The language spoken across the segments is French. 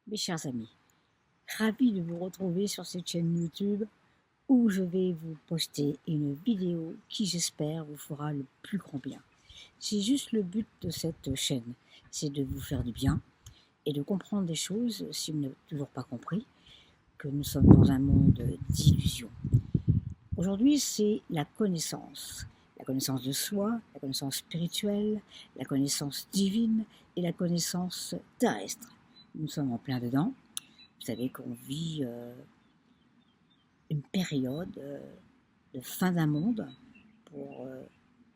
Mes chers amis, ravi de vous retrouver sur cette chaîne YouTube où je vais vous poster une vidéo qui, j'espère, vous fera le plus grand bien. C'est juste le but de cette chaîne, c'est de vous faire du bien et de comprendre des choses, si vous n'avez toujours pas compris, que nous sommes dans un monde d'illusions. Aujourd'hui, c'est la connaissance de soi, la connaissance spirituelle, la connaissance divine et la connaissance terrestre. Nous sommes en plein dedans. Vous savez qu'on vit une période de fin d'un monde pour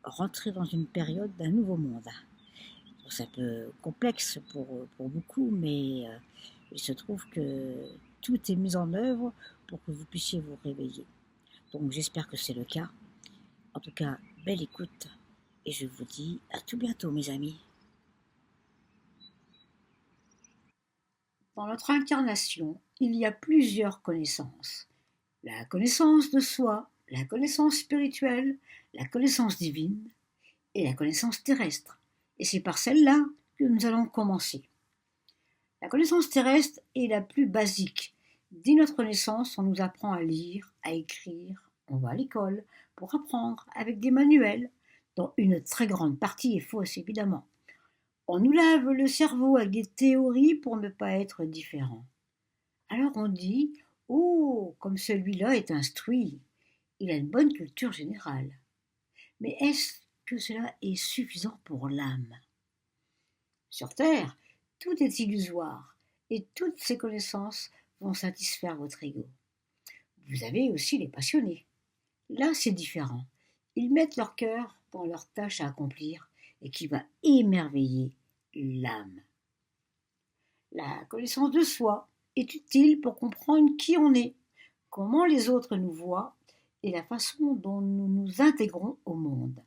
rentrer dans une période d'un nouveau monde. C'est un peu complexe pour beaucoup, mais il se trouve que tout est mis en œuvre pour que vous puissiez vous réveiller. Donc j'espère que c'est le cas. En tout cas, belle écoute et je vous dis à tout bientôt mes amis. Dans notre incarnation, il y a plusieurs connaissances. La connaissance de soi, la connaissance spirituelle, la connaissance divine et la connaissance terrestre. Et c'est par celle-là que nous allons commencer. La connaissance terrestre est la plus basique. Dès notre naissance, on nous apprend à lire, à écrire, on va à l'école pour apprendre avec des manuels, dont une très grande partie est fausse évidemment. On nous lave le cerveau avec des théories pour ne pas être différent. Alors on dit « Oh, comme celui-là est instruit, il a une bonne culture générale. » Mais est-ce que cela est suffisant pour l'âme ? Sur Terre, tout est illusoire et toutes ces connaissances vont satisfaire votre ego. Vous avez aussi les passionnés. Là, c'est différent. Ils mettent leur cœur dans leur tâche à accomplir et qui va émerveiller l'âme. La connaissance de soi est utile pour comprendre qui on est, comment les autres nous voient et la façon dont nous nous intégrons au monde.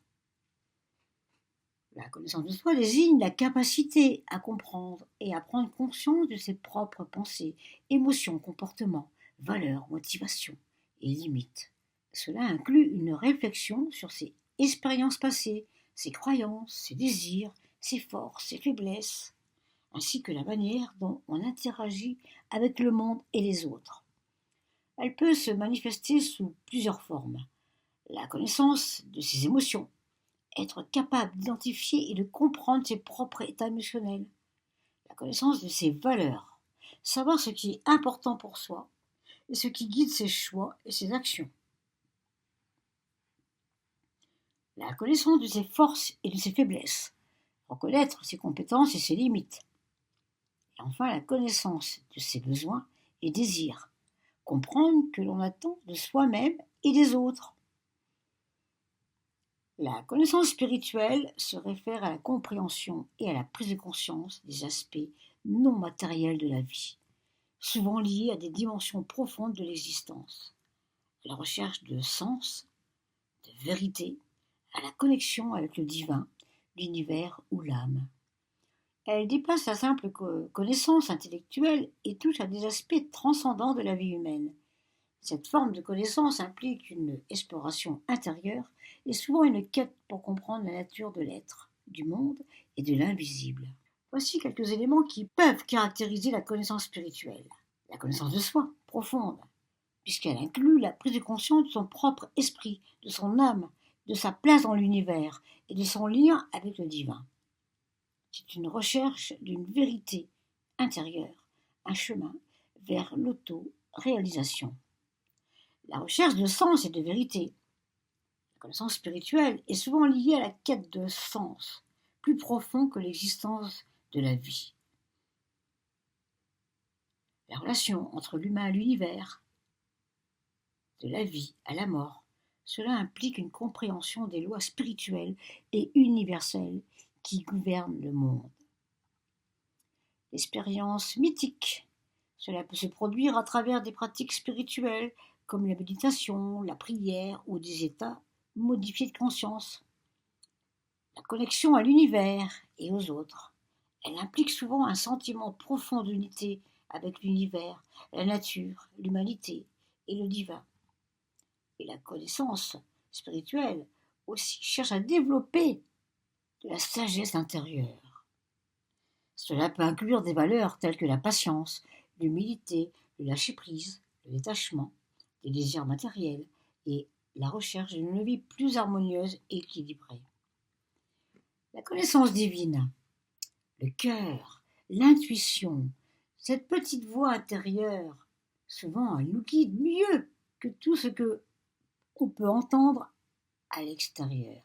La connaissance de soi désigne la capacité à comprendre et à prendre conscience de ses propres pensées, émotions, comportements, valeurs, motivations et limites. Cela inclut une réflexion sur ses expériences passées, ses croyances, ses désirs, ses forces, ses faiblesses, ainsi que la manière dont on interagit avec le monde et les autres. Elle peut se manifester sous plusieurs formes. La connaissance de ses émotions, être capable d'identifier et de comprendre ses propres états émotionnels. La connaissance de ses valeurs, savoir ce qui est important pour soi et ce qui guide ses choix et ses actions. La connaissance de ses forces et de ses faiblesses, reconnaître ses compétences et ses limites. Et enfin, la connaissance de ses besoins et désirs, comprendre que l'on attend de soi-même et des autres. La connaissance spirituelle se réfère à la compréhension et à la prise de conscience des aspects non matériels de la vie, souvent liés à des dimensions profondes de l'existence, à la recherche de sens, de vérité, à la connexion avec le divin, l'univers ou l'âme. Elle dépasse la simple connaissance intellectuelle et touche à des aspects transcendants de la vie humaine. Cette forme de connaissance implique une exploration intérieure et souvent une quête pour comprendre la nature de l'être, du monde et de l'invisible. Voici quelques éléments qui peuvent caractériser la connaissance spirituelle. La connaissance de soi, profonde, puisqu'elle inclut la prise de conscience de son propre esprit, de son âme, de sa place dans l'univers et de son lien avec le divin. C'est une recherche d'une vérité intérieure, un chemin vers l'auto-réalisation. La recherche de sens et de vérité. La connaissance spirituelle est souvent liée à la quête de sens, plus profond que l'existence de la vie. La relation entre l'humain et l'univers, de la vie à la mort, cela implique une compréhension des lois spirituelles et universelles qui gouvernent le monde. L'expérience mythique, cela peut se produire à travers des pratiques spirituelles comme la méditation, la prière ou des états modifiés de conscience. La connexion à l'univers et aux autres, elle implique souvent un sentiment profond d'unité avec l'univers, la nature, l'humanité et le divin. Et la connaissance spirituelle aussi cherche à développer de la sagesse intérieure. Cela peut inclure des valeurs telles que la patience, l'humilité, le lâcher-prise, le détachement des désirs matériels et la recherche d'une vie plus harmonieuse et équilibrée. La connaissance divine, le cœur, l'intuition, cette petite voix intérieure, souvent elle nous guide mieux que tout ce que on peut entendre à l'extérieur.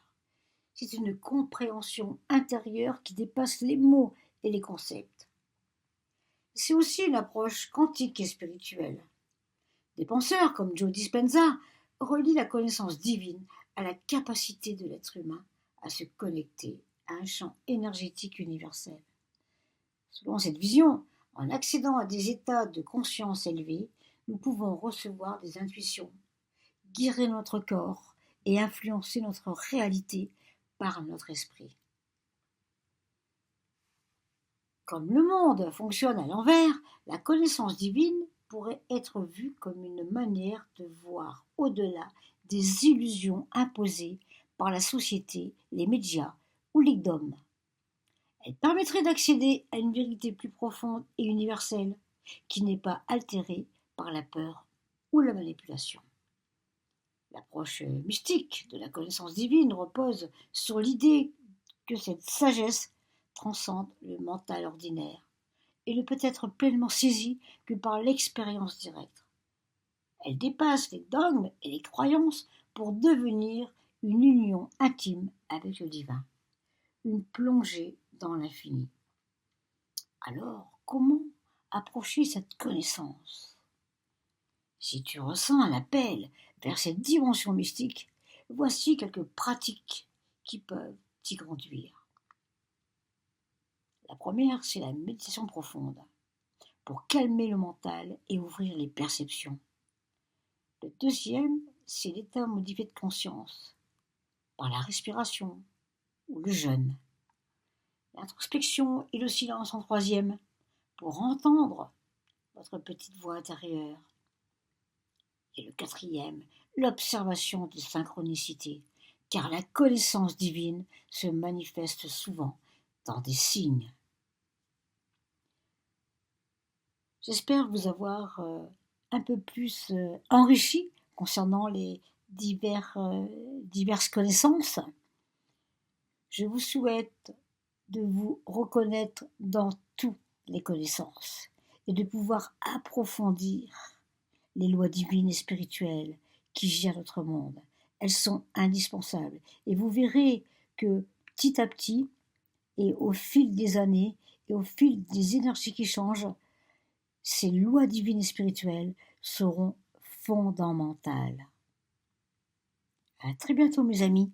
C'est une compréhension intérieure qui dépasse les mots et les concepts. C'est aussi une approche quantique et spirituelle. Des penseurs comme Joe Dispenza relient la connaissance divine à la capacité de l'être humain à se connecter à un champ énergétique universel. Selon cette vision, en accédant à des états de conscience élevés, nous pouvons recevoir des intuitions, guérir notre corps et influencer notre réalité par notre esprit. Comme le monde fonctionne à l'envers, la connaissance divine pourrait être vue comme une manière de voir au-delà des illusions imposées par la société, les médias ou les dogmes. Elle permettrait d'accéder à une vérité plus profonde et universelle qui n'est pas altérée par la peur ou la manipulation. L'approche mystique de la connaissance divine repose sur l'idée que cette sagesse transcende le mental ordinaire et ne peut être pleinement saisie que par l'expérience directe. Elle dépasse les dogmes et les croyances pour devenir une union intime avec le divin, une plongée dans l'infini. Alors, comment approcher cette connaissance? Si tu ressens un appel vers cette dimension mystique, voici quelques pratiques qui peuvent t'y conduire. La première, c'est la méditation profonde, pour calmer le mental et ouvrir les perceptions. Le deuxième, c'est l'état modifié de conscience, par la respiration ou le jeûne. L'introspection et le silence en troisième, pour entendre votre petite voix intérieure. Et le quatrième, l'observation des synchronicités, car la connaissance divine se manifeste souvent dans des signes. J'espère vous avoir un peu plus enrichi concernant les diverses connaissances. Je vous souhaite de vous reconnaître dans toutes les connaissances et de pouvoir approfondir les lois divines et spirituelles qui gèrent notre monde. Elles sont indispensables. Et vous verrez que petit à petit, et au fil des années, et au fil des énergies qui changent, ces lois divines et spirituelles seront fondamentales. À très bientôt, mes amis.